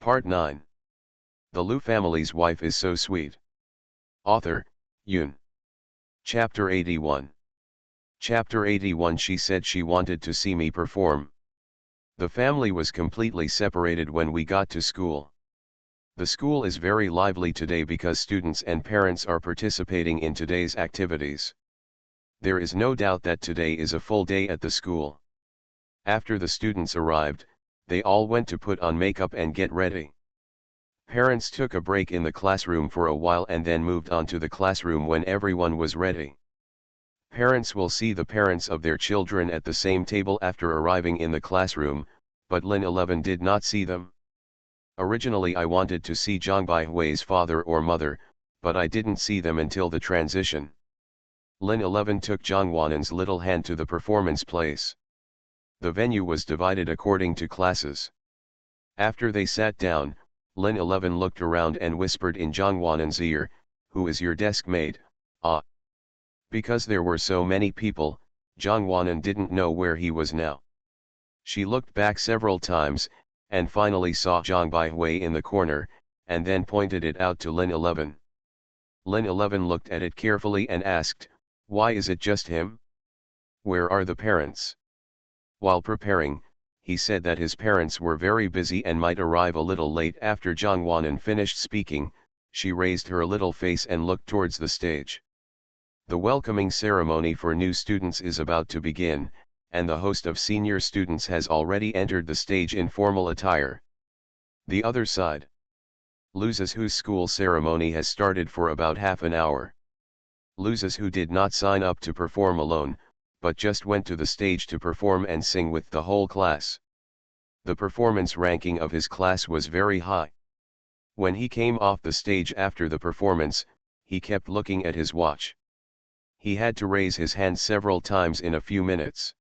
Part 9. The Liu family's wife is so sweet. Author, Yoon. Chapter 81. Chapter 81. She said she wanted to see me perform. The family was completely separated when we got to school. The school is very lively today because students and parents are participating in today's activities. There is no doubt that today is a full day at the school. After the students arrived, they all went to put on makeup and get ready. Parents took a break in the classroom for a while and then moved on to the classroom when everyone was ready. Parents will see the parents of their children at the same table after arriving in the classroom, but Lin 11 did not see them. Originally I wanted to see Zhang Baihui's father or mother, but I didn't see them until the transition. Lin 11 took Zhang Wanan's little hand to the performance place. The venue was divided according to classes. After they sat down, Lin 11 looked around and whispered in Zhang Wanan's ear, "Who is your desk mate?" Ah. Because there were so many people, Zhang Wanan didn't know where he was now. She looked back several times, and finally saw Zhang Baihui in the corner, and then pointed it out to Lin 11. Lin 11 looked at it carefully and asked, "Why is it just him? Where are the parents?" While preparing, he said that his parents were very busy and might arrive a little late. After Zhang Wanan finished speaking, she raised her little face and looked towards the stage. The welcoming ceremony for new students is about to begin, and the host of senior students has already entered the stage in formal attire. The other side. Luz's whose school ceremony has started for about half an hour. Luz's who did not sign up to perform alone, but just went to the stage to perform and sing with the whole class. The performance ranking of his class was very high. When he came off the stage after the performance, he kept looking at his watch. He had to raise his hand several times in a few minutes.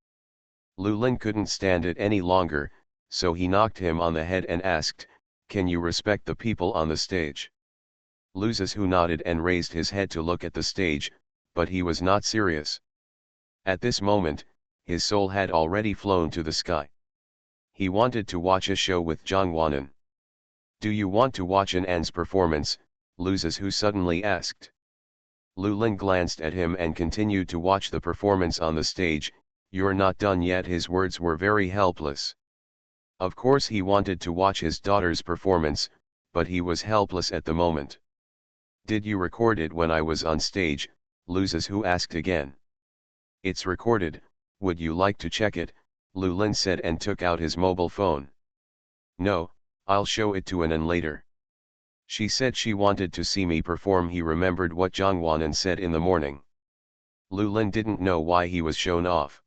Lu Lin couldn't stand it any longer, so he knocked him on the head and asked, "Can you respect the people on the stage?" Luz's who nodded and raised his head to look at the stage, but he was not serious. At this moment, his soul had already flown to the sky. He wanted to watch a show with Zhang Wanan. "Do you want to watch an An's performance?" Luz's who suddenly asked. Lu Lin glanced at him and continued to watch the performance on the stage. "You're not done yet." His words were very helpless. Of course he wanted to watch his daughter's performance, but he was helpless at the moment. "Did you record it when I was on stage?" Luz's who asked again. "It's recorded, would you like to check it?" Lu Lin said and took out his mobile phone. "No, I'll show it to Anan later. She said she wanted to see me perform." He remembered what Zhang Wanan said in the morning. Lu Lin didn't know why he was shown off.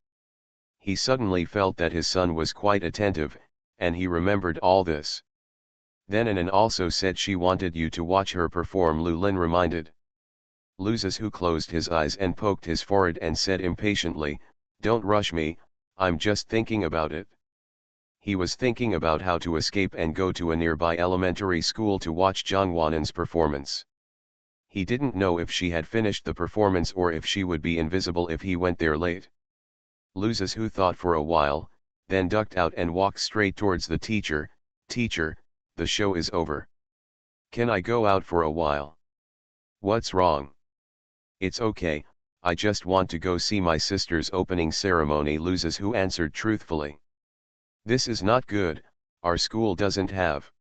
He suddenly felt that his son was quite attentive, and he remembered all this. "Then Anan also said she wanted you to watch her perform," Lu Lin reminded. Luz's who closed his eyes and poked his forehead and said impatiently, "Don't rush me, I'm just thinking about it." He was thinking about how to escape and go to a nearby elementary school to watch Zhang Wanan's performance. He didn't know if she had finished the performance or if she would be invisible if he went there late. Luz's who thought for a while, then ducked out and walked straight towards the teacher. "Teacher, the show is over. Can I go out for a while?" "What's wrong?" "It's okay, I just want to go see my sister's opening ceremony," Luz's who answered truthfully. "This is not good, our school doesn't have.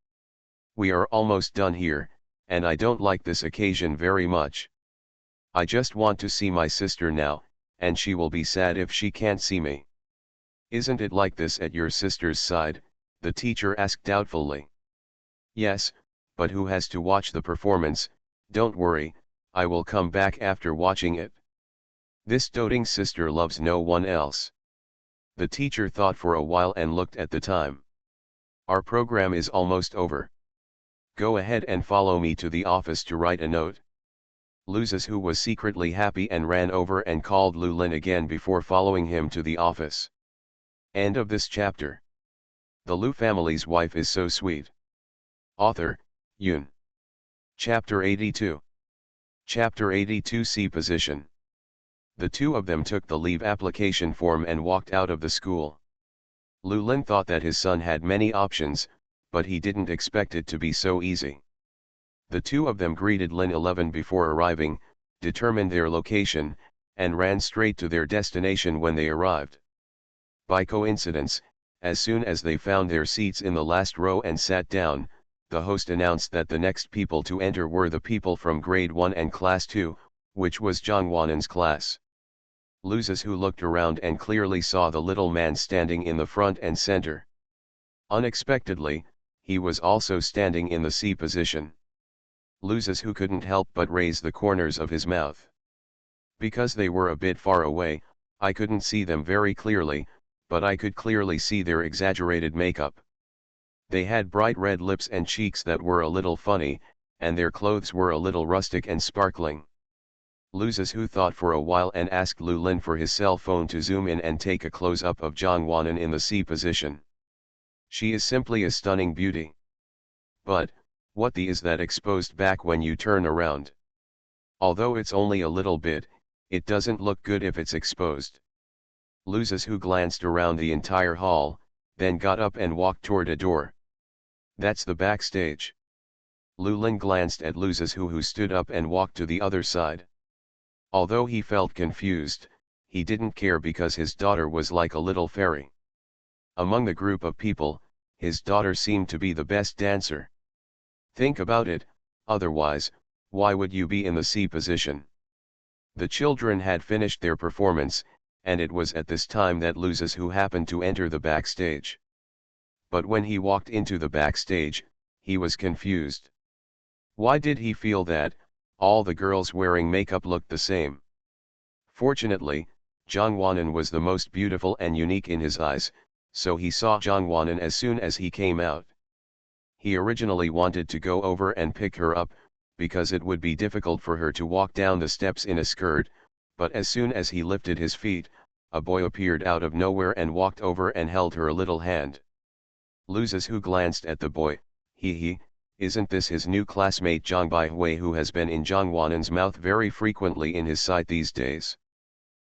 We are almost done here, and I don't like this occasion very much. I just want to see my sister now, and she will be sad if she can't see me." "Isn't it like this at your sister's side?" the teacher asked doubtfully. "Yes, but who has to watch the performance? Don't worry, I will come back after watching it. This doting sister loves no one else." The teacher thought for a while and looked at the time. "Our program is almost over. Go ahead and follow me to the office to write a note." Luz's who was secretly happy and ran over and called Lu Lin again before following him to the office. End of this chapter. The Liu family's wife is so sweet. Author, Yoon. Chapter 82. Chapter 82. C position. The two of them took the leave application form and walked out of the school. Lu Lin thought that his son had many options, but he didn't expect it to be so easy. The two of them greeted Lin 11 before arriving, determined their location, and ran straight to their destination when they arrived. By coincidence, as soon as they found their seats in the last row and sat down, the host announced that the next people to enter were the people from grade 1 and class 2, which was Zhang Wanan's class. Lu Zizhu looked around and clearly saw the little man standing in the front and center. Unexpectedly, he was also standing in the C position. Lu Zizhu couldn't help but raise the corners of his mouth. Because they were a bit far away, I couldn't see them very clearly, but I could clearly see their exaggerated makeup. They had bright red lips and cheeks that were a little funny, and their clothes were a little rustic and sparkling. Lu Zizhu thought for a while and asked Lu Lin for his cell phone to zoom in and take a close-up of Zhang Wanan in the C position. She is simply a stunning beauty. But, what the is that exposed back when you turn around? Although it's only a little bit, it doesn't look good if it's exposed. Lu Zizhu glanced around the entire hall, then got up and walked toward a door. That's the backstage. Lu Lin glanced at Lu Zizhu, who stood up and walked to the other side. Although he felt confused, he didn't care because his daughter was like a little fairy. Among the group of people, his daughter seemed to be the best dancer. Think about it, otherwise, why would you be in the C position? The children had finished their performance, and it was at this time that Lu Zizhu happened to enter the backstage. But when he walked into the backstage, he was confused. Why did he feel that all the girls wearing makeup looked the same? Fortunately, Zhang Wanan was the most beautiful and unique in his eyes, so he saw Zhang Wanan as soon as he came out. He originally wanted to go over and pick her up, because it would be difficult for her to walk down the steps in a skirt, but as soon as he lifted his feet, a boy appeared out of nowhere and walked over and held her little hand. Lu Zizhu glanced at the boy. Isn't this his new classmate Zhang Baihui, who has been in Zhang Wanan's mouth very frequently in his sight these days?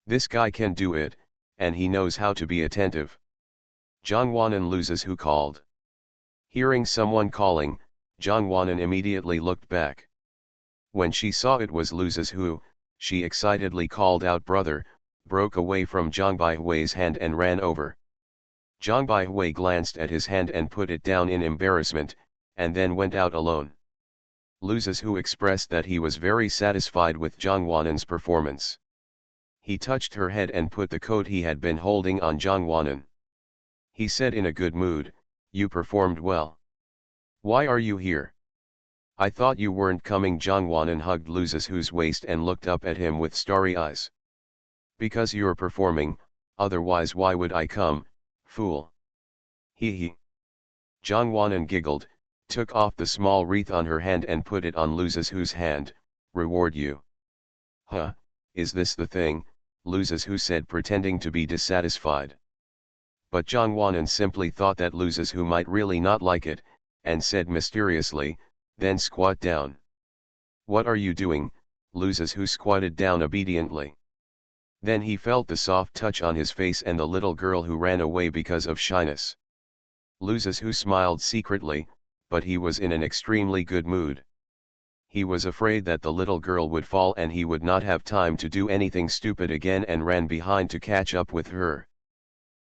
This guy can do it, and he knows how to be attentive. Zhang Wanan, Lu Zizhu called. Hearing someone calling, Zhang Wanan immediately looked back. When she saw it was Lu Zizhu, she excitedly called out brother, broke away from Zhang Baihui's hand and ran over. Zhang Baihui glanced at his hand and put it down in embarrassment, and then went out alone. Lu Zizhu expressed that he was very satisfied with Zhang Wanan's performance. He touched her head and put the coat he had been holding on Zhang Wanan. He said in a good mood, "You performed well. Why are you here? I thought you weren't coming." Zhang Wanan hugged Lu Zizhu's waist and looked up at him with starry eyes. Because you're performing, otherwise why would I come, fool? He. Zhang Wanan giggled, took off the small wreath on her hand and put it on Lu Zizhu's hand. Reward you? Huh, is this the thing? Lu Zizhu said, pretending to be dissatisfied. But Zhang Wanan simply thought that Lu Zizhu might really not like it, and said mysteriously, "Then squat down." "What are you doing?" Lu Zizhu squatted down obediently. Then he felt the soft touch on his face and the little girl who ran away because of shyness. Lu Zizhu smiled secretly, but he was in an extremely good mood. He was afraid that the little girl would fall and he would not have time to do anything stupid again, and ran behind to catch up with her.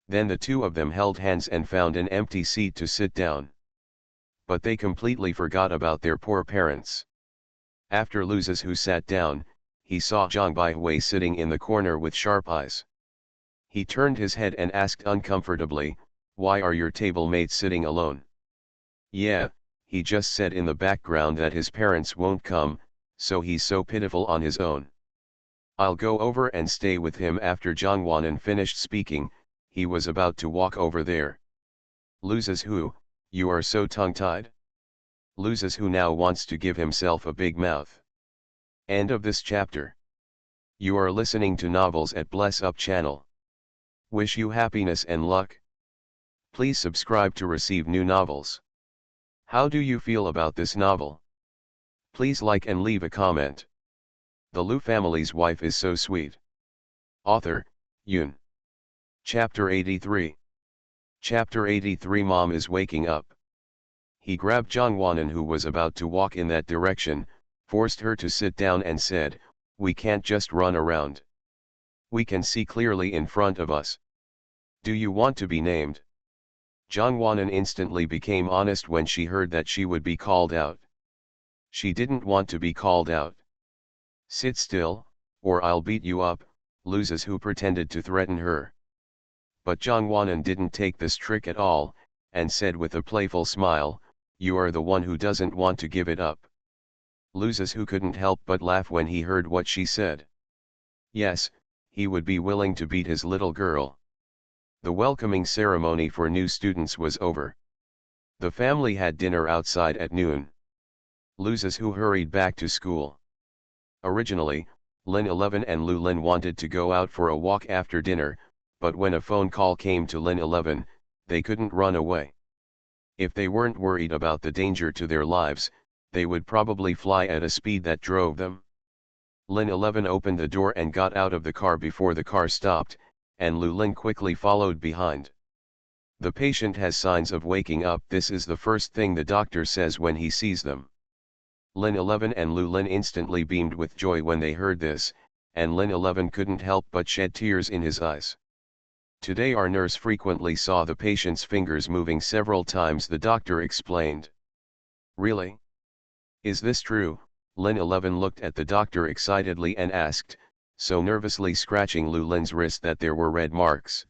Then the two of them held hands and found an empty seat to sit down. But they completely forgot about their poor parents. After Lu Zizhu sat down, he saw Zhang Baihui sitting in the corner with sharp eyes. He turned his head and asked uncomfortably, "Why are your table mates sitting alone?" "Yeah, he just said in the background that his parents won't come, so he's so pitiful on his own. I'll go over and stay with him." After Zhang Wanan finished speaking, he was about to walk over there. "Lu Zizhu, you are so tongue-tied." Lu Zizhu now wants to give himself a big mouth. End of this chapter. You are listening to Novels at Bless Up channel. Wish you happiness and luck. Please subscribe to receive new novels. How do you feel about this novel? Please like and leave a comment. The Lu family's wife is so sweet. Author, Yun. Chapter 83. Chapter 83. Mom is waking up. He grabbed Jongwanan, who was about to walk in that direction, forced her to sit down and said, "We can't just run around. We can see clearly in front of us. Do you want to be named?" Jongwanan instantly became honest when she heard that she would be called out. She didn't want to be called out. "Sit still, or I'll beat you up," Luzes who pretended to threaten her. But Jongwanan didn't take this trick at all, and said with a playful smile, "You are the one who doesn't want to give it up." Luzes who couldn't help but laugh when he heard what she said. Yes, he would be willing to beat his little girl. The welcoming ceremony for new students was over. The family had dinner outside at noon. Luzes who hurried back to school. Originally, Lin 11 and Lu Lin wanted to go out for a walk after dinner, but when a phone call came to Lin 11, they couldn't run away. If they weren't worried about the danger to their lives, they would probably fly at a speed that drove them. Lin 11 opened the door and got out of the car before the car stopped, and Lu Lin quickly followed behind. The patient has signs of waking up. This is the first thing the doctor says when he sees them. Lin 11 and Lu Lin instantly beamed with joy when they heard this, and Lin 11 couldn't help but shed tears in his eyes. "Today our nurse frequently saw the patient's fingers moving several times," the doctor explained. "Really? Is this true?" Lin 11 looked at the doctor excitedly and asked, so nervously scratching Lu Lin's wrist that there were red marks.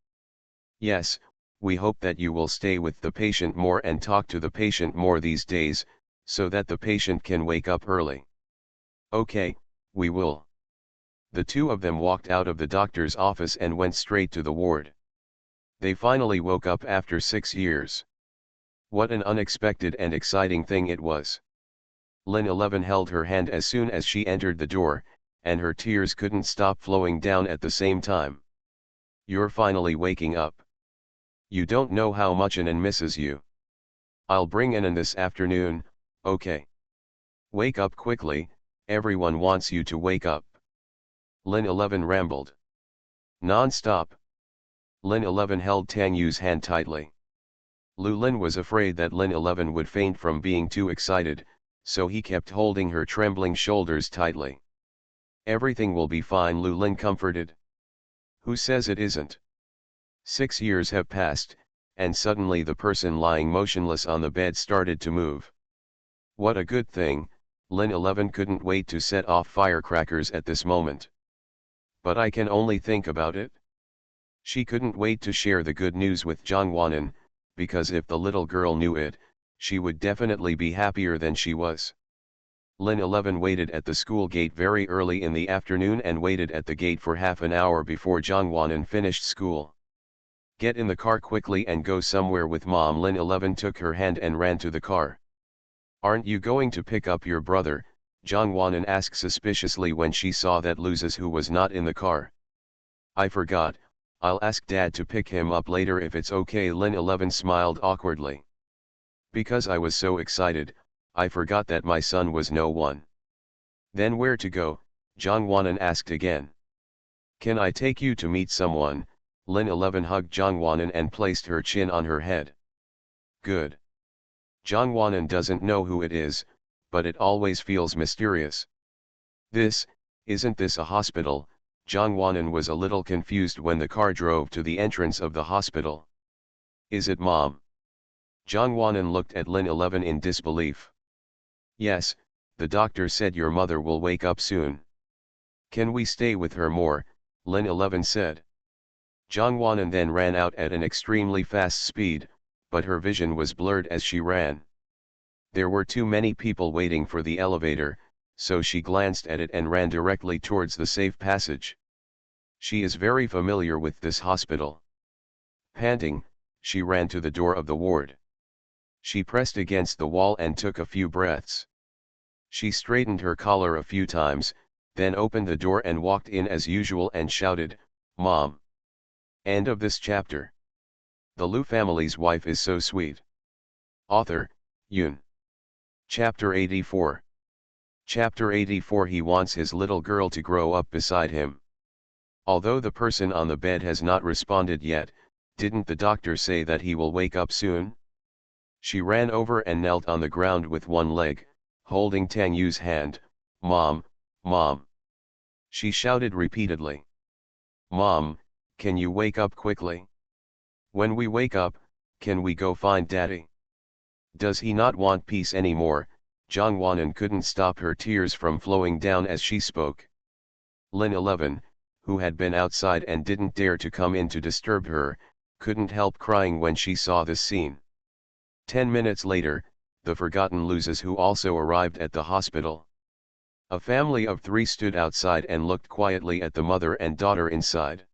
"Yes, we hope that you will stay with the patient more and talk to the patient more these days, so that the patient can wake up early." "Okay, we will." The two of them walked out of the doctor's office and went straight to the ward. They finally woke up after 6 years. What an unexpected and exciting thing it was. Lin 11 held her hand as soon as she entered the door, and her tears couldn't stop flowing down at the same time. "You're finally waking up. You don't know how much Anan misses you. I'll bring Anan this afternoon, okay? Wake up quickly, everyone wants you to wake up." Lin 11 rambled. Non-stop. Lin 11 held Tang Yu's hand tightly. Lu Lin was afraid that Lin 11 would faint from being too excited, so he kept holding her trembling shoulders tightly. "Everything will be fine," Lu Lin comforted. "Who says it isn't?" 6 years have passed, and suddenly the person lying motionless on the bed started to move. What a good thing, Lin 11 couldn't wait to set off firecrackers at this moment. But I can only think about it. She couldn't wait to share the good news with Jongwanan, because if the little girl knew it, she would definitely be happier than she was. Lin 11 waited at the school gate very early in the afternoon and waited at the gate for half an hour before Jongwanan finished school. "Get in the car quickly and go somewhere with Mom." Lin 11 took her hand and ran to the car. "Aren't you going to pick up your brother?" Jongwanan asked suspiciously when she saw that Luzes who was not in the car. "I forgot, I'll ask Dad to pick him up later if it's okay." Lin 11 smiled awkwardly. "Because I was so excited, I forgot that my son was no one." "Then where to go?" Jongwanan asked again. "Can I take you to meet someone?" Lin 11 hugged Jongwanan and placed her chin on her head. "Good. Jongwanan doesn't know who it is, but it always feels mysterious." Isn't this a hospital?" Jongwanan was a little confused when the car drove to the entrance of the hospital. "Is it, Mom?" Jongwanan looked at Lin 11 in disbelief. "Yes, the doctor said your mother will wake up soon." "Can we stay with her more?" Lin 11 said. Jongwanan then ran out at an extremely fast speed, but her vision was blurred as she ran. There were too many people waiting for the elevator, so she glanced at it and ran directly towards the safe passage. She is very familiar with this hospital. Panting, she ran to the door of the ward. She pressed against the wall and took a few breaths. She straightened her collar a few times, then opened the door and walked in as usual and shouted, "Mom!" End of this chapter. The Lu family's wife is so sweet. Author, Yoon. Chapter 84. Chapter 84. He wants his little girl to grow up beside him. Although the person on the bed has not responded yet, didn't the doctor say that he will wake up soon? She ran over and knelt on the ground with one leg, holding Tang Yu's hand. "Mom, Mom!" she shouted repeatedly. "Mom, can you wake up quickly? When we wake up, can we go find Daddy? Does he not want peace anymore?" Zhang Wanan couldn't stop her tears from flowing down as she spoke. Lin 11, who had been outside and didn't dare to come in to disturb her, couldn't help crying when she saw this scene. 10 minutes later, the forgotten losers who also arrived at the hospital. A family of 3 stood outside and looked quietly at the mother and daughter inside.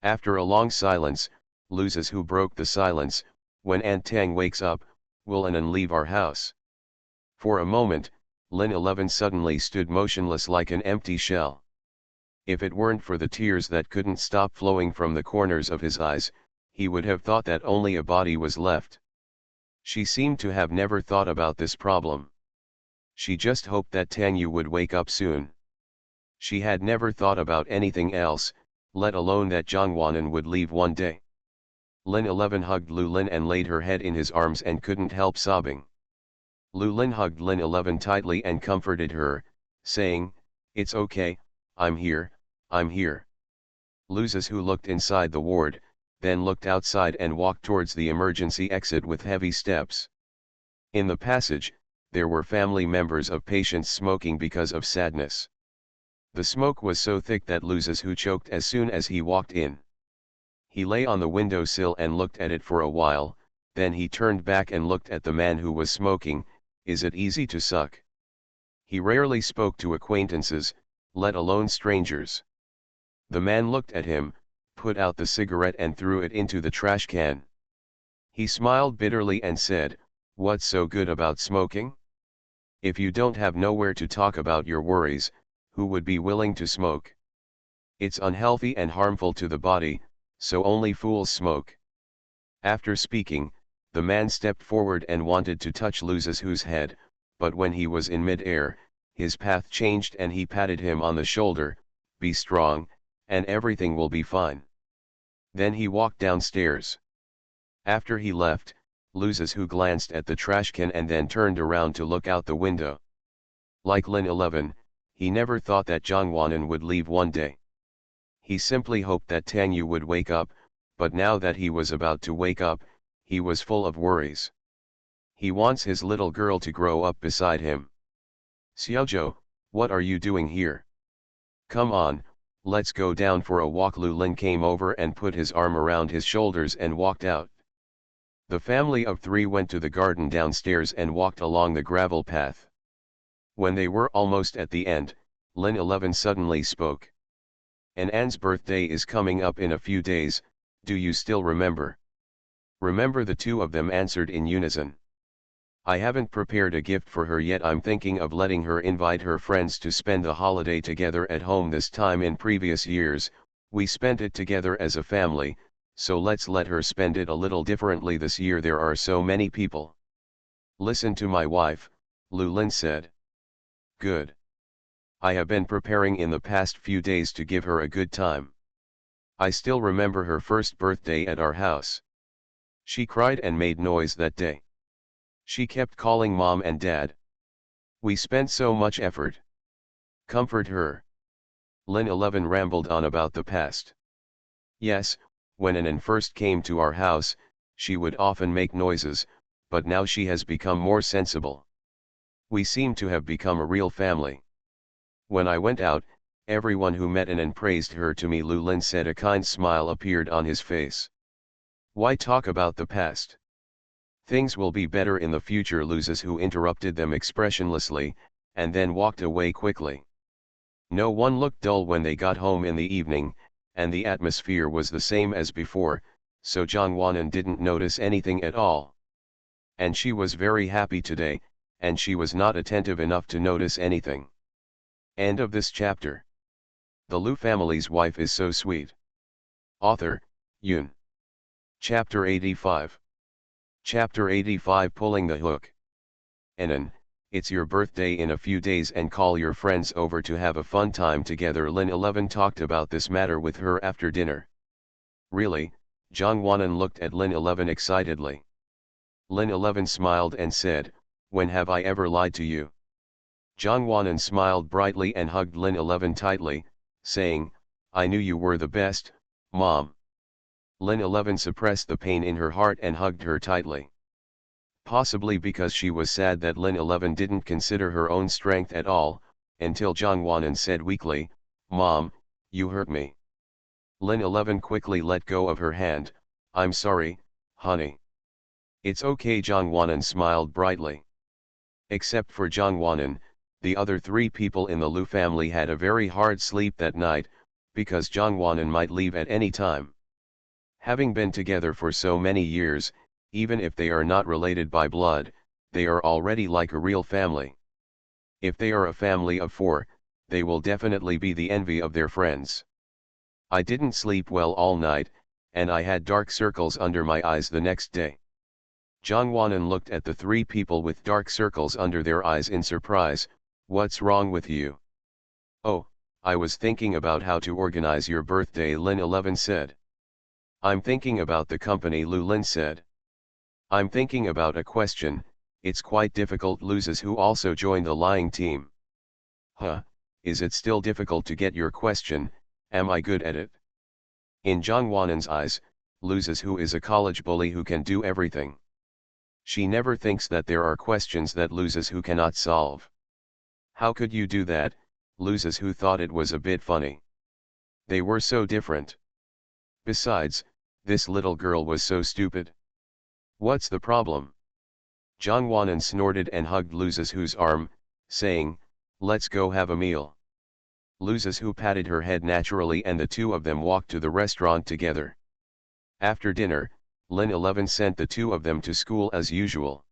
After a long silence, losers who broke the silence, "When Aunt Tang wakes up, will Anan leave our house?" For a moment, Lin 11 suddenly stood motionless like an empty shell. If it weren't for the tears that couldn't stop flowing from the corners of his eyes, he would have thought that only a body was left. She seemed to have never thought about this problem. She just hoped that Tang Yu would wake up soon. She had never thought about anything else, let alone that Zhang Wanan would leave one day. Lin 11 hugged Lu Lin and laid her head in his arms and couldn't help sobbing. Lu Lin hugged Lin 11 tightly and comforted her, saying, "It's okay, I'm here, I'm here." Luzas, who looked inside the ward, then looked outside and walked towards the emergency exit with heavy steps. In the passage, there were family members of patients smoking because of sadness. The smoke was so thick that Luzas who choked as soon as he walked in. He lay on the windowsill and looked at it for a while, then he turned back and looked at the man who was smoking. "Is it easy to suck?" He rarely spoke to acquaintances, let alone strangers. The man looked at him, put out the cigarette and threw it into the trash can. He smiled bitterly and said, "What's so good about smoking? If you don't have nowhere to talk about your worries, who would be willing to smoke? It's unhealthy and harmful to the body, so only fools smoke." After speaking, the man stepped forward and wanted to touch Luza's head, but when he was in mid-air, his path changed and he patted him on the shoulder. "Be strong, and everything will be fine." Then he walked downstairs. After he left, Luza's glanced at the trash can and then turned around to look out the window. Like Lin 11, he never thought that Zhang Wanan would leave one day. He simply hoped that Tang Yu would wake up, but now that he was about to wake up, he was full of worries. He wants his little girl to grow up beside him. "Xiaozhou, what are you doing here? Come on, let's go down for a walk." Lu Lin came over and put his arm around his shoulders and walked out. The family of 3 went to the garden downstairs and walked along the gravel path. When they were almost at the end, Lin 11 suddenly spoke. "An's birthday is coming up in a few days, do you still remember?" "Remember," the 2 of them answered in unison. "I haven't prepared a gift for her yet. I'm thinking of letting her invite her friends to spend the holiday together at home. This time in previous years, we spent it together as a family, so let's let her spend it a little differently this year. There are so many people." "Listen to my wife," Lu Lin said. "Good. I have been preparing in the past few days to give her a good time. I still remember her first birthday at our house. She cried and made noise that day. She kept calling Mom and Dad. We spent so much effort. Comfort her." Lin 11 rambled on about the past. "Yes, when Anan first came to our house, she would often make noises, but now she has become more sensible. We seem to have become a real family. When I went out, everyone who met Anan praised her to me." Lu Lin said. A kind smile appeared on his face. "Why talk about the past? Things will be better in the future." Luza's interrupted them expressionlessly, and then walked away quickly. No one looked dull when they got home in the evening, and the atmosphere was the same as before, so Zhang Wanan didn't notice anything at all. And she was very happy today, and she was not attentive enough to notice anything. End of this chapter. The Lu family's wife is so sweet. Author, Yun. Chapter 85. Chapter 85. Pulling the hook. "Anan, it's your birthday in a few days and call your friends over to have a fun time together." Lin 11 talked about this matter with her after dinner. "Really?" Zhang Wanan looked at Lin 11 excitedly. Lin 11 smiled and said, when have I ever lied to you? Zhang Wanan smiled brightly and hugged Lin 11 tightly, saying, I knew you were the best, Mom. Lin 11 suppressed the pain in her heart and hugged her tightly. Possibly because she was sad that Lin 11 didn't consider her own strength at all, until Zhang Wanan said weakly, Mom, you hurt me. Lin 11 quickly let go of her hand, I'm sorry, honey. It's okay, Zhang Wanan smiled brightly. Except for Zhang Wanan, the other three people in the Lu family had a very hard sleep that night, because Zhang Wanan might leave at any time. Having been together for so many years, even if they are not related by blood, they are already like a real family. If they are a family of four, they will definitely be the envy of their friends. I didn't sleep well all night, and I had dark circles under my eyes the next day. Zhang Wanan looked at the three people with dark circles under their eyes in surprise. What's wrong with you? Oh, I was thinking about how to organize your birthday, Lin 11 said. I'm thinking about the company, Lu Lin said. I'm thinking about a question, it's quite difficult, Loses who also joined the lying team. Huh, is it still difficult to get your question, am I good at it? In Zhang Wanan's eyes, Loses who is a college bully who can do everything. She never thinks that there are questions that Loses who cannot solve. How could you do that? Loses who thought it was a bit funny. They were so different. Besides, this little girl was so stupid. What's the problem? Zhang Wanan snorted and hugged Loses who's arm, saying, let's go have a meal. Loses who patted her head naturally and the two of them walked to the restaurant together. After dinner, Lin 11 sent the two of them to school as usual.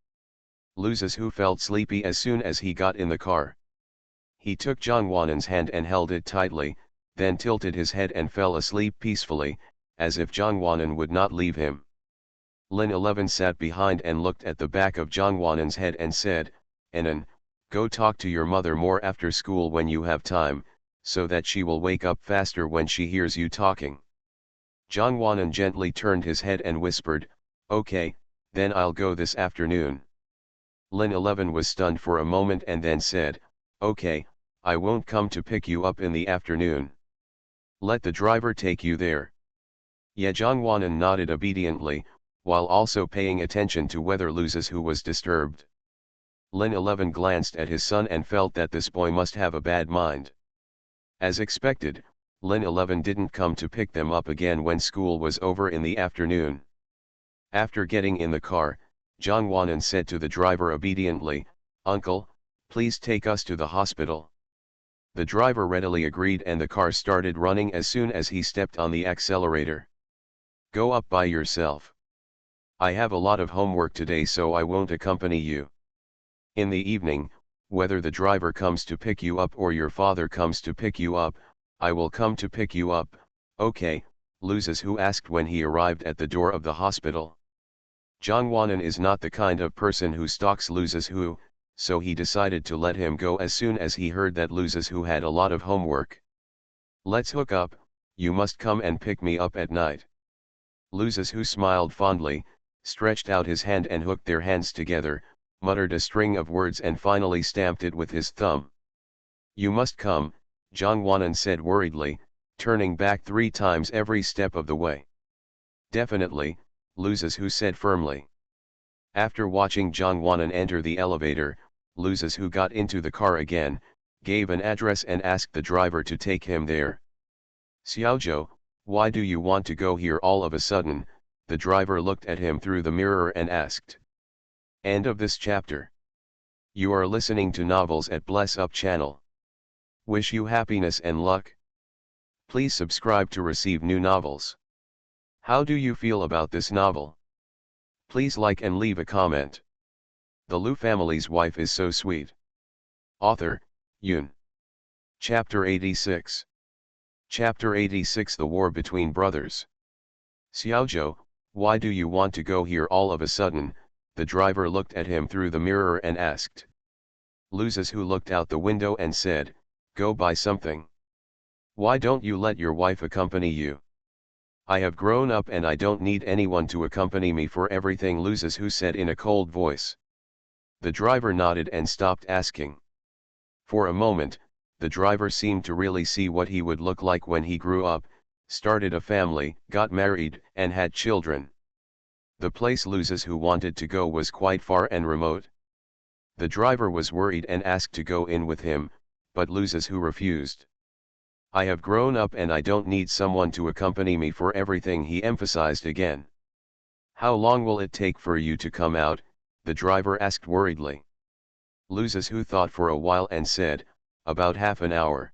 Loses who felt sleepy as soon as he got in the car. He took Zhang Wanan's hand and held it tightly, then tilted his head and fell asleep peacefully, as if Zhang Wanan would not leave him. Lin 11 sat behind and looked at the back of Zhang Wanan's head and said, Enan, go talk to your mother more after school when you have time, so that she will wake up faster when she hears you talking. Zhang Wanan gently turned his head and whispered, okay, then I'll go this afternoon. Lin 11 was stunned for a moment and then said, okay, I won't come to pick you up in the afternoon. Let the driver take you there. Yeah, Zhang Wanan nodded obediently, while also paying attention to whether Loses who was disturbed. Lin 11 glanced at his son and felt that this boy must have a bad mind. As expected, Lin 11 didn't come to pick them up again when school was over in the afternoon. After getting in the car, Zhang Wanan said to the driver obediently, Uncle, please take us to the hospital. The driver readily agreed and the car started running as soon as he stepped on the accelerator. Go up by yourself. I have a lot of homework today, so I won't accompany you. In the evening, whether the driver comes to pick you up or your father comes to pick you up, I will come to pick you up, okay, Loses who asked when he arrived at the door of the hospital. Zhang Wanan is not the kind of person who stalks Loses who, so he decided to let him go as soon as he heard that Loses who had a lot of homework. Let's hook up, you must come and pick me up at night. Loses who smiled fondly, stretched out his hand and hooked their hands together, muttered a string of words and finally stamped it with his thumb. You must come, Zhang Wanan said worriedly, turning back 3 times every step of the way. Definitely, Loses who said firmly. After watching Zhang Wanan enter the elevator, Loses who got into the car again, gave an address and asked the driver to take him there. Xiaozhou, why do you want to go here all of a sudden? The driver looked at him through the mirror and asked. End of this chapter. You are listening to novels at Bless Up channel. Wish you happiness and luck. Please subscribe to receive new novels. How do you feel about this novel? Please like and leave a comment. The Lu family's wife is so sweet. Author, Yun. Chapter 86. Chapter 86, The War Between Brothers. Xiaozhou, why do you want to go here all of a sudden? The driver looked at him through the mirror and asked. Loses who looked out the window and said, go buy something. Why don't you let your wife accompany you? I have grown up and I don't need anyone to accompany me for everything, Luzes who said in a cold voice. The driver nodded and stopped asking. For a moment, the driver seemed to really see what he would look like when he grew up, started a family, got married, and had children. The place Luzes who wanted to go was quite far and remote. The driver was worried and asked to go in with him, but Luzes who refused. I have grown up and I don't need someone to accompany me for everything, he emphasized again. How long will it take for you to come out? The driver asked worriedly. Luzes who thought for a while and said, about half an hour.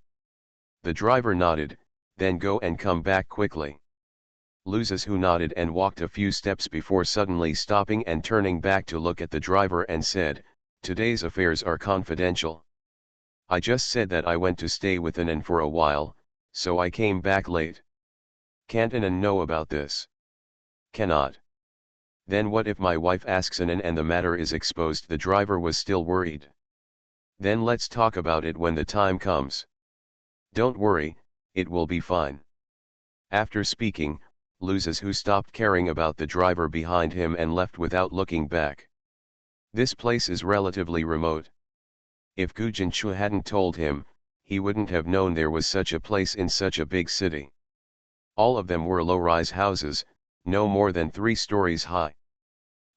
The driver nodded, then go and come back quickly. Luzes who nodded and walked a few steps before suddenly stopping and turning back to look at the driver and said, today's affairs are confidential. I just said that I went to stay with Anan for a while, so I came back late. Can't Anan know about this? Cannot. Then what if my wife asks Anan and the matter is exposed? The driver was still worried. Then let's talk about it when the time comes. Don't worry, it will be fine. After speaking, Luzes who stopped caring about the driver behind him and left without looking back. This place is relatively remote. If Gu Jinshu hadn't told him, he wouldn't have known there was such a place in such a big city. All of them were low-rise houses, no more than 3 stories high.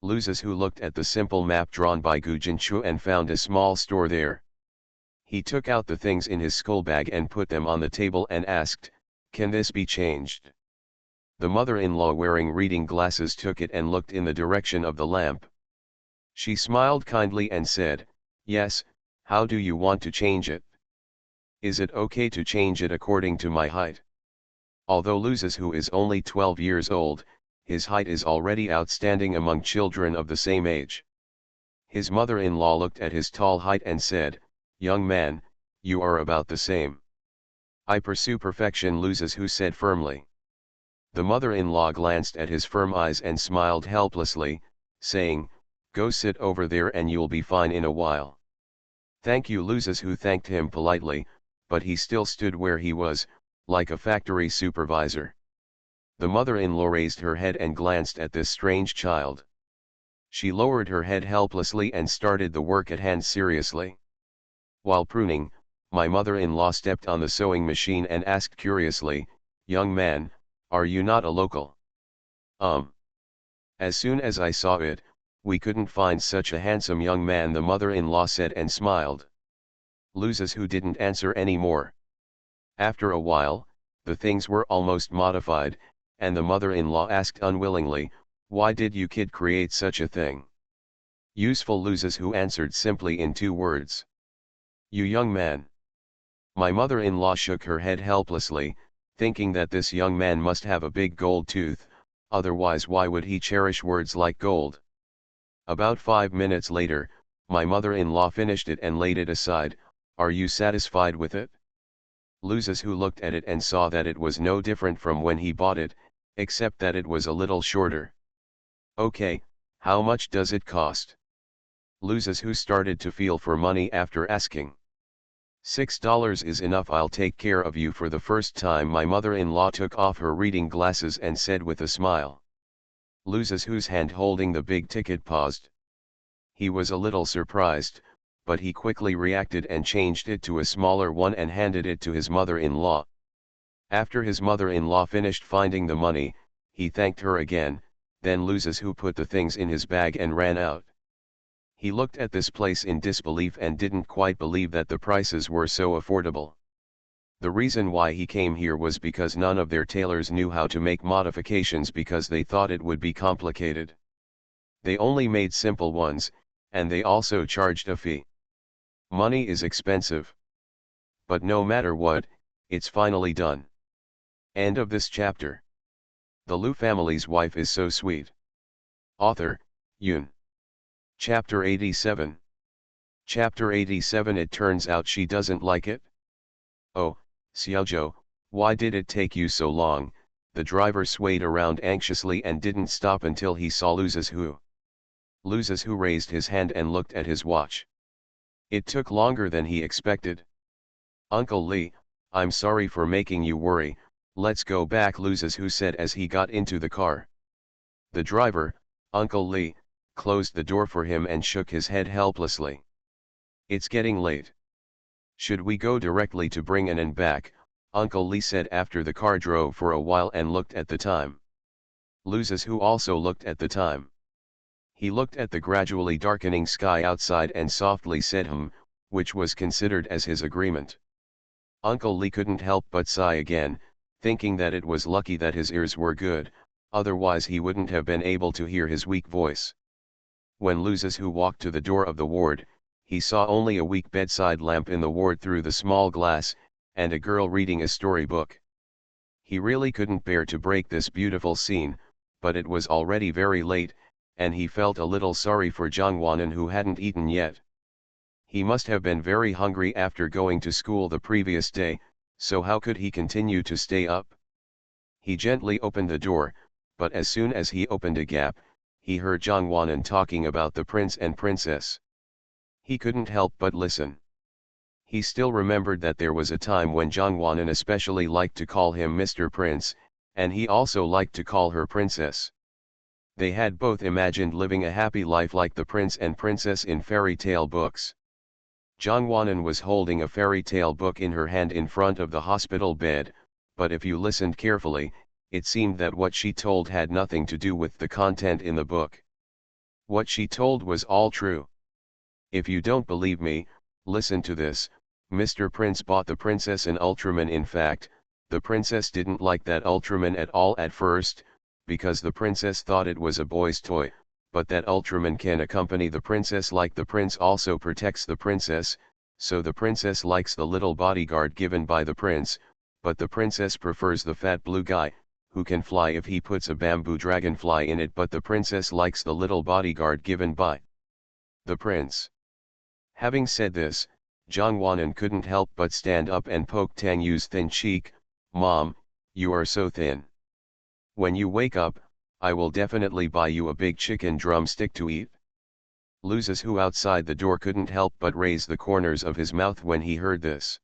Luzes who looked at the simple map drawn by Gu Jinshu and found a small store there. He took out the things in his school bag and put them on the table and asked, can this be changed? The mother-in-law wearing reading glasses took it and looked in the direction of the lamp. She smiled kindly and said, yes. How do you want to change it? Is it okay to change it according to my height? Although Luzes who is only 12 years old, his height is already outstanding among children of the same age. His mother-in-law looked at his tall height and said, young man, you are about the same. I pursue perfection, Luzes who said firmly. The mother-in-law glanced at his firm eyes and smiled helplessly, saying, go sit over there and you'll be fine in a while. Thank you, Luzes who thanked him politely, but he still stood where he was, like a factory supervisor. The mother-in-law raised her head and glanced at this strange child. She lowered her head helplessly and started the work at hand seriously. While pruning, my mother-in-law stepped on the sewing machine and asked curiously, young man, are you not a local? As soon as I saw it, we couldn't find such a handsome young man, the mother-in-law said and smiled. Luzes who didn't answer any more. After a while, the things were almost modified, and the mother-in-law asked unwillingly, why did you kid create such a thing? Useful, Luzes who answered simply in 2 words. You young man. My mother-in-law shook her head helplessly, thinking that this young man must have a big gold tooth, otherwise why would he cherish words like gold? About 5 minutes later, my mother-in-law finished it and laid it aside. Are you satisfied with it? Luzes who looked at it and saw that it was no different from when he bought it, except that it was a little shorter. Okay, how much does it cost? Luzes who started to feel for money after asking. $6 is enough, I'll take care of you for the first time. My mother-in-law took off her reading glasses and said with a smile. Luzes whose hand holding the big ticket paused. He was a little surprised, but he quickly reacted and changed it to a smaller one and handed it to his mother-in-law. After his mother-in-law finished finding the money, he thanked her again, then Luzes who put the things in his bag and ran out. He looked at this place in disbelief and didn't quite believe that the prices were so affordable. The reason why he came here was because none of their tailors knew how to make modifications because they thought it would be complicated. They only made simple ones, and they also charged a fee. Money is expensive. But no matter what, it's finally done. End of this chapter. The Lu family's wife is so sweet. Author, Yoon. Chapter 87. Chapter 87. It turns out she doesn't like it. Oh, Xiaozhou, why did it take you so long? The driver swayed around anxiously and didn't stop until he saw Luzes who. Luzes who raised his hand and looked at his watch. It took longer than he expected. Uncle Li, I'm sorry for making you worry, Let's go back, Loses Who said as he got into the car. The driver, Uncle Lee, closed the door for him and shook his head helplessly. It's getting late. Should we go directly to Bringen and back? Uncle Lee said after the car drove for a while and looked at the time. Loses Who also looked at the time. He looked at the gradually darkening sky outside and softly said which was considered as his agreement. Uncle Lee couldn't help but sigh again, thinking that it was lucky that his ears were good, otherwise he wouldn't have been able to hear his weak voice. When Loses Who walked to the door of the ward, he saw only a weak bedside lamp in the ward through the small glass, and a girl reading a storybook. He really couldn't bear to break this beautiful scene, but it was already very late, and he felt a little sorry for Jongwanan who hadn't eaten yet. He must have been very hungry after going to school the previous day, so how could he continue to stay up? He gently opened the door, but as soon as he opened a gap, he heard Jongwanan talking about the prince and princess. He couldn't help but listen. He still remembered that there was a time when Jongwanan especially liked to call him Mr. Prince, and he also liked to call her princess. They had both imagined living a happy life like the prince and princess in fairy tale books. Jongwanan was holding a fairy tale book in her hand in front of the hospital bed, but if you listened carefully, it seemed that what she told had nothing to do with the content in the book. What she told was all true. If you don't believe me, listen to this. Mr. Prince bought the princess an Ultraman. In fact, the princess didn't like that Ultraman at all at first, because the princess thought it was a boy's toy, but that Ultraman can accompany the princess like the prince also protects the princess, so the princess likes the little bodyguard given by the prince, but the princess prefers the fat blue guy, who can fly if he puts a bamboo dragonfly in it, but the princess likes the little bodyguard given by the prince. Having said this, Jongwanan couldn't help but stand up and poke Tang Yu's thin cheek. Mom, you are so thin. When you wake up, I will definitely buy you a big chicken drumstick to eat. Loses Who outside the door couldn't help but raise the corners of his mouth when he heard this.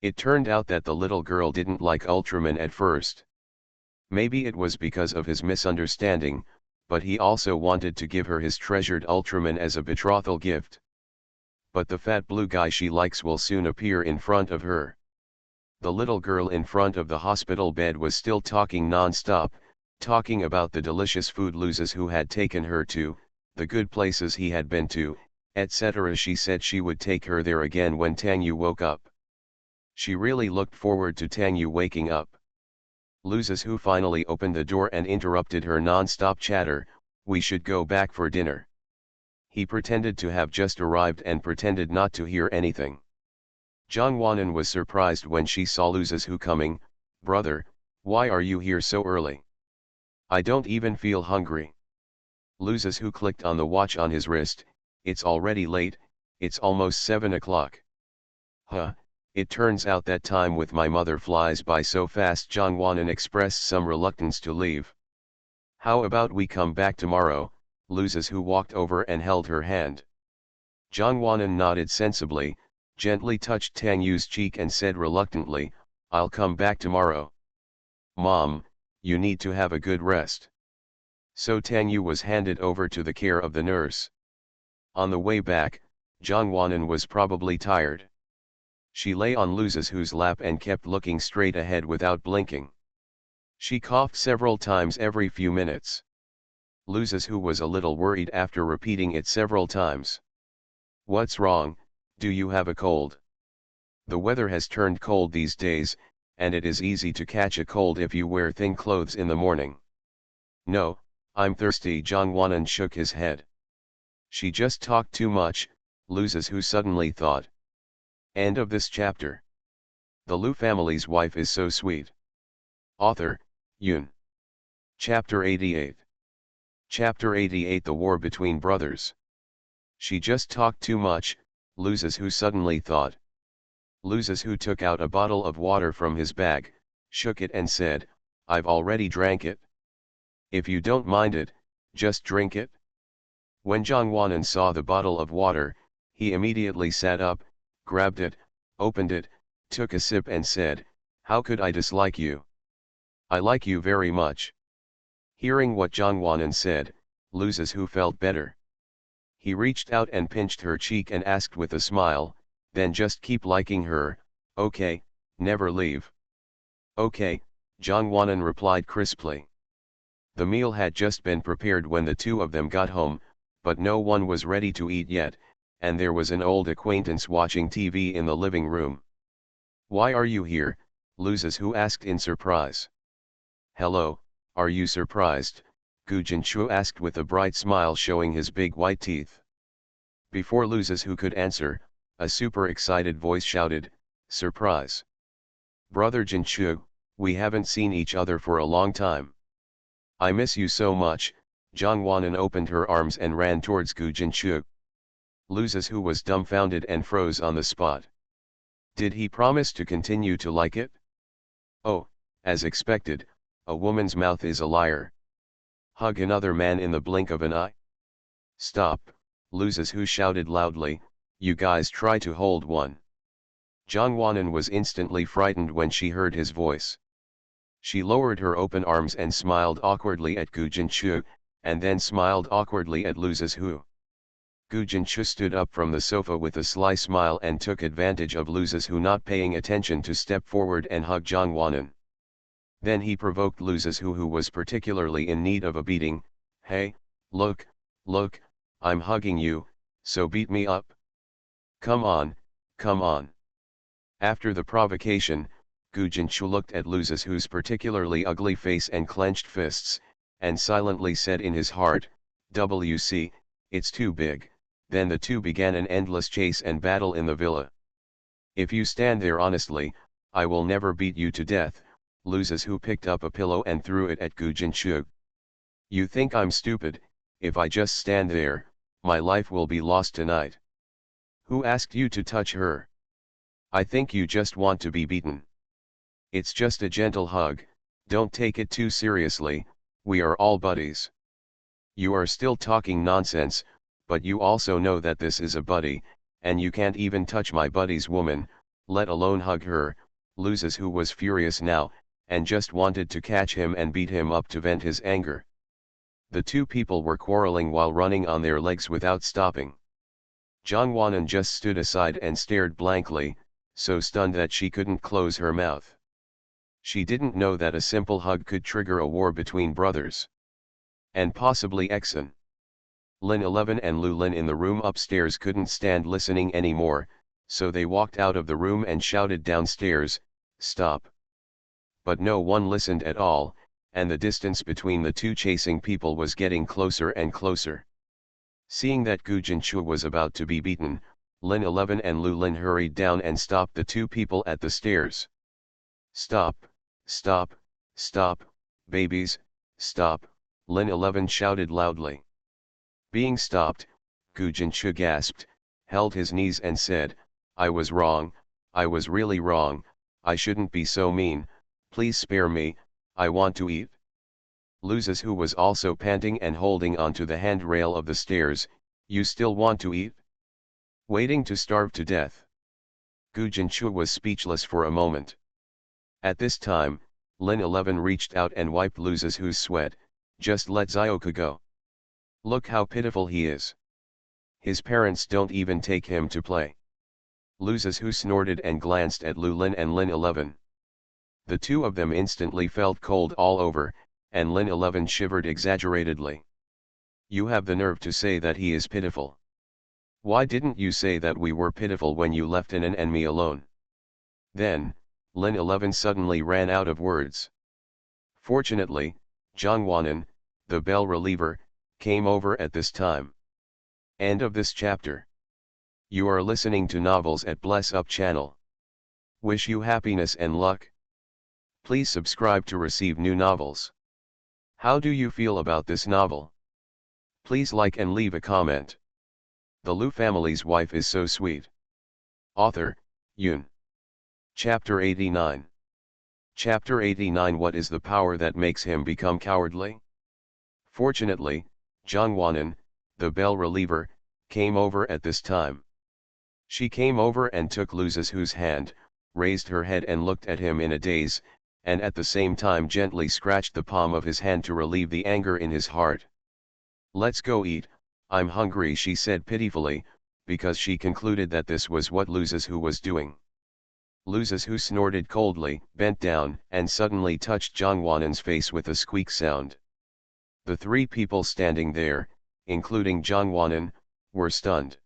It turned out that the little girl didn't like Ultraman at first. Maybe it was because of his misunderstanding, but he also wanted to give her his treasured Ultraman as a betrothal gift. But the fat blue guy she likes will soon appear in front of her. The little girl in front of the hospital bed was still talking non-stop, talking about the delicious food Loses Who had taken her to, the good places he had been to, etc. She said she would take her there again when Tang Yu woke up. She really looked forward to Tang Yu waking up. Loses Who finally opened the door and interrupted her non-stop chatter. We should go back for dinner. He pretended to have just arrived and pretended not to hear anything. Jongwanan was surprised when she saw Loses Who coming. Brother, why are you here so early? I don't even feel hungry. Loses Who clicked on the watch on his wrist. It's already late, it's almost 7 o'clock. Huh, it turns out that time with my mother flies by so fast. Jongwanan expressed some reluctance to leave. How about we come back tomorrow? Loses Who walked over and held her hand. Jongwanan nodded sensibly, gently touched Tang Yu's cheek and said reluctantly, I'll come back tomorrow. Mom, you need to have a good rest. So Tang Yu was handed over to the care of the nurse. On the way back, Jongwanan was probably tired. She lay on Loses Who's lap and kept looking straight ahead without blinking. She coughed several times every few minutes. Loses Who was a little worried after repeating it several times. What's wrong, do you have a cold? The weather has turned cold these days, and it is easy to catch a cold if you wear thin clothes in the morning. No, I'm thirsty. Jongwanan shook his head. She just talked too much, Loses Who suddenly thought. End of this chapter. The Lu family's wife is so sweet. Author, Yoon. Chapter 88. Chapter 88. The War Between Brothers. She just talked too much, Loses Who suddenly thought. Loses Who took out a bottle of water from his bag, shook it and said, I've already drank it. If you don't mind it, just drink it. When Jongwanan saw the bottle of water, he immediately sat up, grabbed it, opened it, took a sip and said, how could I dislike you? I like you very much. Hearing what Zhang Wanan said, Loses who felt better. He reached out and pinched her cheek and asked with a smile, then just keep liking her, okay, never leave. Okay, Zhang Wanan replied crisply. The meal had just been prepared when the two of them got home, but no one was ready to eat yet, and there was an old acquaintance watching TV in the living room. Why are you here? Loses who asked in surprise. Hello, are you surprised? Gu Jinchu asked with a bright smile showing his big white teeth. Before Loses who could answer, a super excited voice shouted, surprise. Brother Jinchu, we haven't seen each other for a long time. I miss you so much. Zhang Wanan opened her arms and ran towards Gu Jinchu. Loses who was dumbfounded and froze on the spot. Did he promise to continue to like it? Oh, as expected, a woman's mouth is a liar. Hug another man in the blink of an eye? Stop, Loses who shouted loudly, you guys try to hold one. Zhang Wanan was instantly frightened when she heard his voice. She lowered her open arms and smiled awkwardly at Gu Jinchu, and then smiled awkwardly at Loses who. Gu Jinchu stood up from the sofa with a sly smile and took advantage of Loses who not paying attention to step forward and hug Zhang Wanan. Then he provoked Loses who was particularly in need of a beating. Hey, look, I'm hugging you, so beat me up. Come on, come on. After the provocation, Gu Jinchu looked at Loses who's particularly ugly face and clenched fists, and silently said in his heart, WC, it's too big. Then the two began an endless chase and battle in the villa. If you stand there honestly, I will never beat you to death. Loses who picked up a pillow and threw it at Gu Jinchu. You think I'm stupid? If I just stand there, my life will be lost tonight. Who asked you to touch her? I think you just want to be beaten. It's just a gentle hug, don't take it too seriously, we are all buddies. You are still talking nonsense, but you also know that this is a buddy, and you can't even touch my buddy's woman, let alone hug her. Loses who was furious now, and just wanted to catch him and beat him up to vent his anger. The two people were quarreling while running on their legs without stopping. Zhang Wanan just stood aside and stared blankly, so stunned that she couldn't close her mouth. She didn't know that a simple hug could trigger a war between brothers. And possibly Exon. Lin 11 and Lu Lin in the room upstairs couldn't stand listening anymore, so they walked out of the room and shouted downstairs, stop. But no one listened at all, and the distance between the two chasing people was getting closer and closer. Seeing that Gu Jinchu was about to be beaten, Lin 11 and Lu Lin hurried down and stopped the two people at the stairs. Stop, stop, stop, babies, stop, Lin 11 shouted loudly. Being stopped, Gu Jinchu gasped, held his knees and said, I was wrong, I was really wrong, I shouldn't be so mean, please spare me, I want to eat. Loses who was also panting and holding onto the handrail of the stairs, you still want to eat? Waiting to starve to death. Gu Jinchu was speechless for a moment. At this time, Lin 11 reached out and wiped Loses who's sweat, just let Zioka go. Look how pitiful he is. His parents don't even take him to play. Loses who snorted and glanced at Lu Lin and Lin 11. The two of them instantly felt cold all over, and Lin 11 shivered exaggeratedly. You have the nerve to say that he is pitiful. Why didn't you say that we were pitiful when you left Inan and me alone? Then, Lin 11 suddenly ran out of words. Fortunately, Zhang Wanan, the bell reliever, came over at this time. End of this chapter. You are listening to novels at Bless Up channel. Wish you happiness and luck. Please subscribe to receive new novels. How do you feel about this novel? Please like and leave a comment. The Lu family's wife is so sweet. Author, Yun. Chapter 89. Chapter 89. What is the power that makes him become cowardly? Fortunately, Zhang Wanan, the bell reliever, came over at this time. She came over and took Loses whose hand, raised her head and looked at him in a daze, and at the same time gently scratched the palm of his hand to relieve the anger in his heart. "Let's go eat, I'm hungry," she said pitifully, because she concluded that this was what Loses Who was doing. Loses Who snorted coldly, bent down, and suddenly touched Jongwonan's face with a squeak sound. The three people standing there, including Jongwonan, were stunned.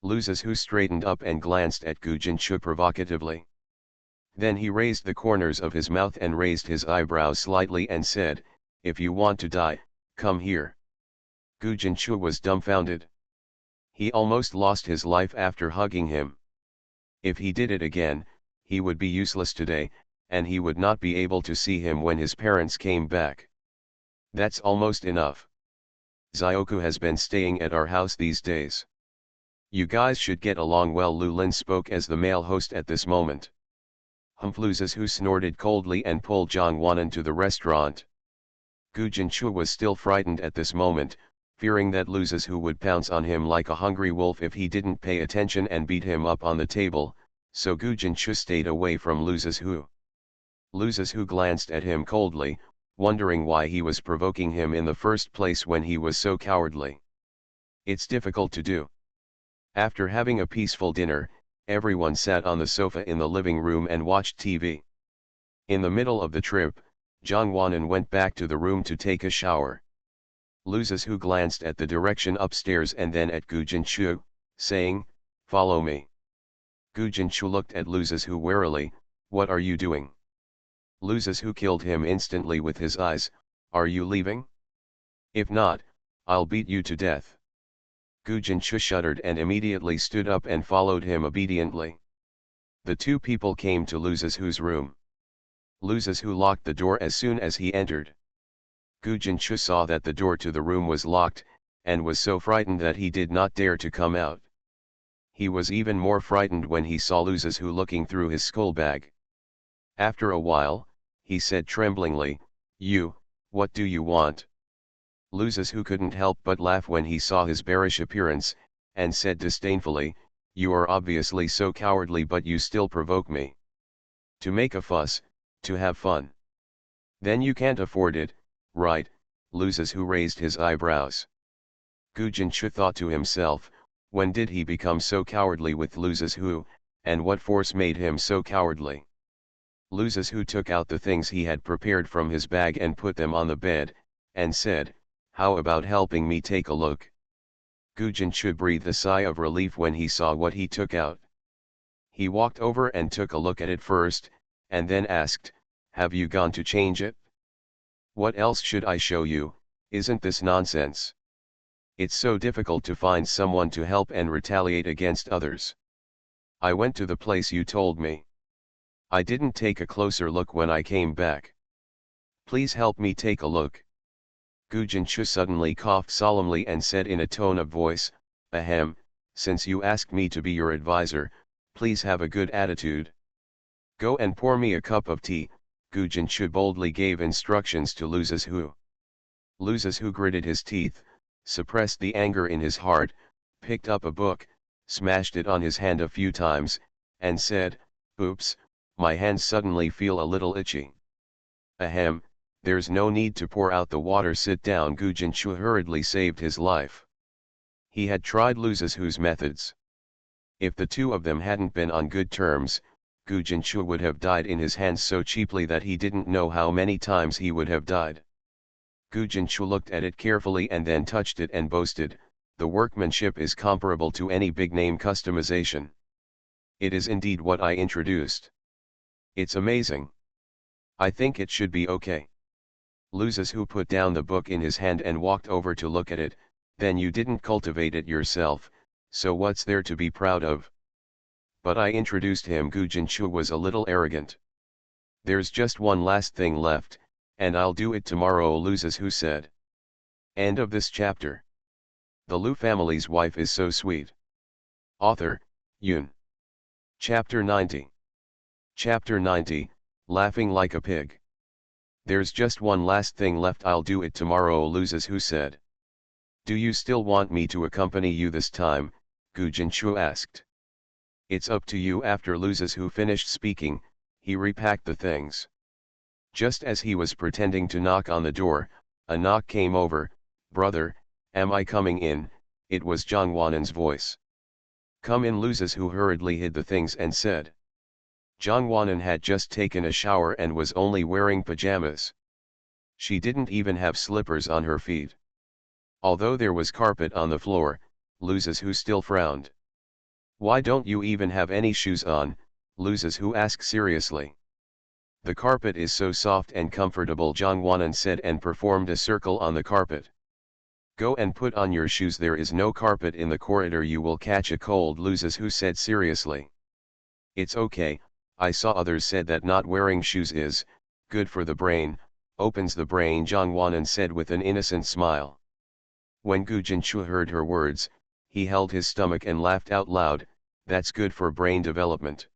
Loses Who straightened up and glanced at Gu Jinchu provocatively. Then he raised the corners of his mouth and raised his eyebrows slightly and said, "If you want to die, come here." Gu Jinchu was dumbfounded. He almost lost his life after hugging him. If he did it again, he would be useless today, and he would not be able to see him when his parents came back. "That's almost enough. Zioku has been staying at our house these days. You guys should get along well." Lu Lin spoke as the male host at this moment. Loses Who snorted coldly and pulled Jongwonan to the restaurant. Gu Jinchu was still frightened at this moment, fearing that Loses Who would pounce on him like a hungry wolf if he didn't pay attention and beat him up on the table, so Gu Jinchu stayed away from Loses Who. Loses Who glanced at him coldly, wondering why he was provoking him in the first place when he was so cowardly. It's difficult to do. After having a peaceful dinner, everyone sat on the sofa in the living room and watched TV. In the middle of the trip, Jongwonan went back to the room to take a shower. Loses Who glanced at the direction upstairs and then at Gu Jinchu, saying, "Follow me." Gu Jinchu looked at Loses Who warily. "What are you doing?" Loses Who killed him instantly with his eyes. "Are you leaving? If not, I'll beat you to death." Gu Jinchu shuddered and immediately stood up and followed him obediently. The two people came to Loses Who's room. Loses Who locked the door as soon as he entered. Gu Jinchu saw that the door to the room was locked, and was so frightened that he did not dare to come out. He was even more frightened when he saw Loses Who looking through his skull bag. After a while, he said tremblingly, What do you want?" Loses Who couldn't help but laugh when he saw his bearish appearance, and said disdainfully, "You are obviously so cowardly, but you still provoke me. To make a fuss, to have fun. Then you can't afford it, right?" Loses Who raised his eyebrows. Gu Jinchu thought to himself, when did he become so cowardly with Loses Who, and what force made him so cowardly? Loses Who took out the things he had prepared from his bag and put them on the bed, and said, "How about helping me take a look?" Gu Jinchu breathed a sigh of relief when he saw what he took out. He walked over and took a look at it first, and then asked, "Have you gone to change it?" "What else should I show you? Isn't this nonsense? It's so difficult to find someone to help and retaliate against others. I went to the place you told me. I didn't take a closer look when I came back. Please help me take a look." Gu Jinchu suddenly coughed solemnly and said in a tone of voice, "Ahem, since you asked me to be your advisor, please have a good attitude. Go and pour me a cup of tea." Gu Jinchu boldly gave instructions to Loses Who. Loses Who gritted his teeth, suppressed the anger in his heart, picked up a book, smashed it on his hand a few times, and said, "Oops, my hands suddenly feel a little itchy." "Ahem, there's no need to pour out the water, sit down." Gu Jinchu hurriedly saved his life. He had tried Loses Who's methods. If the two of them hadn't been on good terms, Gu Jinchu would have died in his hands so cheaply that he didn't know how many times he would have died. Gu Jinchu looked at it carefully and then touched it and boasted, "The workmanship is comparable to any big-name customization. It is indeed what I introduced. It's amazing. I think it should be okay." Loses Who put down the book in his hand and walked over to look at it. "Then you didn't cultivate it yourself, so what's there to be proud of?" "But I introduced him." Gu Jinchu was a little arrogant. "There's just one last thing left, and I'll do it tomorrow," Loses Who said. End of this chapter. The Lu family's wife is so sweet. Author, Yoon. Chapter 90. Chapter 90, Laughing Like a Pig. "There's just one last thing left, I'll do it tomorrow," Loses Who said. "Do you still want me to accompany you this time?" Gu Jinchu asked. "It's up to you." After Loses Who finished speaking, he repacked the things. Just as he was pretending to knock on the door, a knock came over. "Brother, am I coming in?" It was Jongwonan's voice. "Come in." Loses who hurriedly hid the things and said. Jongwonan had just taken a shower and was only wearing pajamas. She didn't even have slippers on her feet. Although there was carpet on the floor, Loses who still frowned. "Why don't you even have any shoes on?" Loses who asked seriously. "The carpet is so soft and comfortable," Jongwonan said and performed a circle on the carpet. "Go and put on your shoes. There is no carpet in the corridor. You will catch a cold," Loses who said seriously. "It's okay, I saw others said that not wearing shoes is good for the brain, opens the brain," Jongwonan said with an innocent smile. When Gu Jinchu heard her words, he held his stomach and laughed out loud. "That's good for brain development.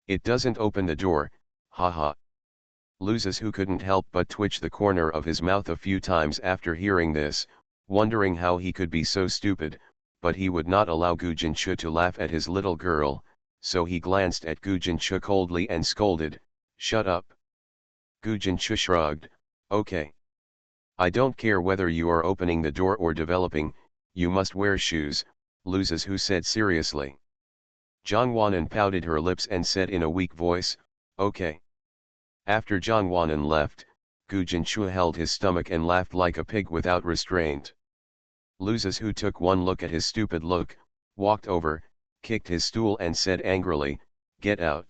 It doesn't open the door, haha." Loses who couldn't help but twitch the corner of his mouth a few times after hearing this, wondering how he could be so stupid, but he would not allow Gu Jinchu to laugh at his little girl, so he glanced at Gu Jinchu coldly and scolded, "Shut up." Gu Jinchu shrugged, "Okay. I don't care whether you are opening the door or developing, you must wear shoes," Loses who said seriously. Jongwonan pouted her lips and said in a weak voice, "Okay." After Jongwonan left, Gu Jinchu held his stomach and laughed like a pig without restraint. Loses who took one look at his stupid look, walked over, kicked his stool and said angrily, "Get out.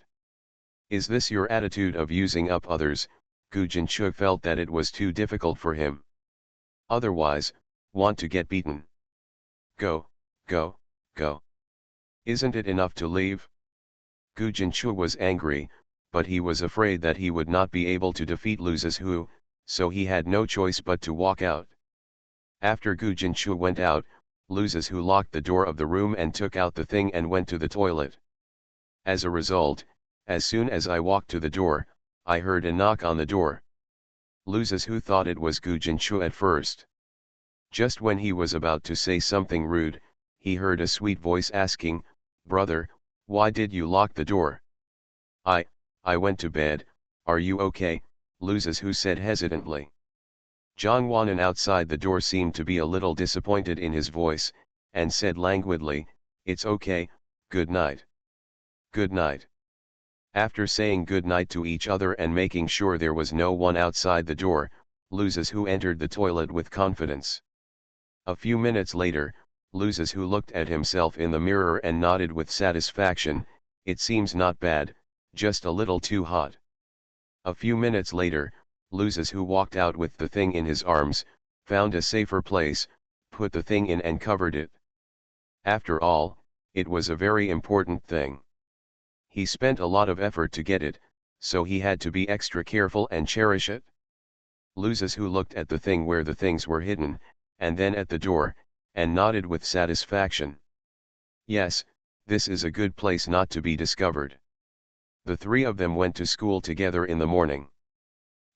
Is this your attitude of using up others?" Gu Jinchu felt that it was too difficult for him. "Otherwise, want to get beaten? Go, go, go. Isn't it enough to leave?" Gu Jinchu was angry, but he was afraid that he would not be able to defeat Loses who, so he had no choice but to walk out. After Gu Jinchu went out, Loses who locked the door of the room and took out the thing and went to the toilet. As a result, as soon as I walked to the door, I heard a knock on the door. Loses who thought it was Gu Jinchu at first. Just when he was about to say something rude, he heard a sweet voice asking, "Brother, why did you lock the door?" I went to bed. Are you okay?" Loses who said hesitantly. Jongwonan outside the door seemed to be a little disappointed in his voice, and said languidly, "It's okay, good night." "Good night." After saying good night to each other and making sure there was no one outside the door, Loses who entered the toilet with confidence. A few minutes later, Loses who looked at himself in the mirror and nodded with satisfaction. "It seems not bad, just a little too hot." A few minutes later, Loses who walked out with the thing in his arms, found a safer place, put the thing in and covered it. After all, it was a very important thing. He spent a lot of effort to get it, so he had to be extra careful and cherish it. Loses who looked at the thing where the things were hidden, and then at the door, and nodded with satisfaction. Yes, this is a good place not to be discovered. The three of them went to school together in the morning.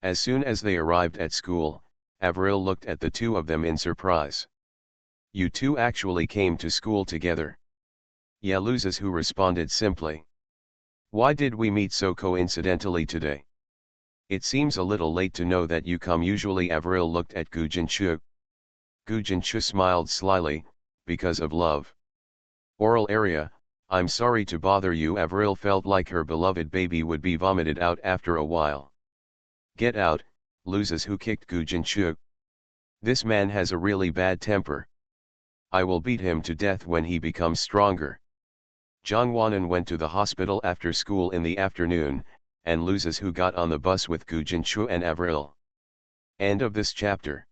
As soon as they arrived at school, Avril looked at the two of them in surprise. "You two actually came to school together?" "Yeah," Loses who responded simply. "Why did we meet so coincidentally today? It seems a little late to know that you come usually." Avril looked at Gu Jinchu. Gu Jinchu smiled slyly, "Because of love." Oral area, "I'm sorry to bother you." Avril felt like her beloved baby would be vomited out after a while. "Get out," Loses who kicked Gu Jinchu. "This man has a really bad temper. I will beat him to death when he becomes stronger." Jongwonan went to the hospital after school in the afternoon, and Loses who got on the bus with Gu Jinchu and Avril. End of this chapter.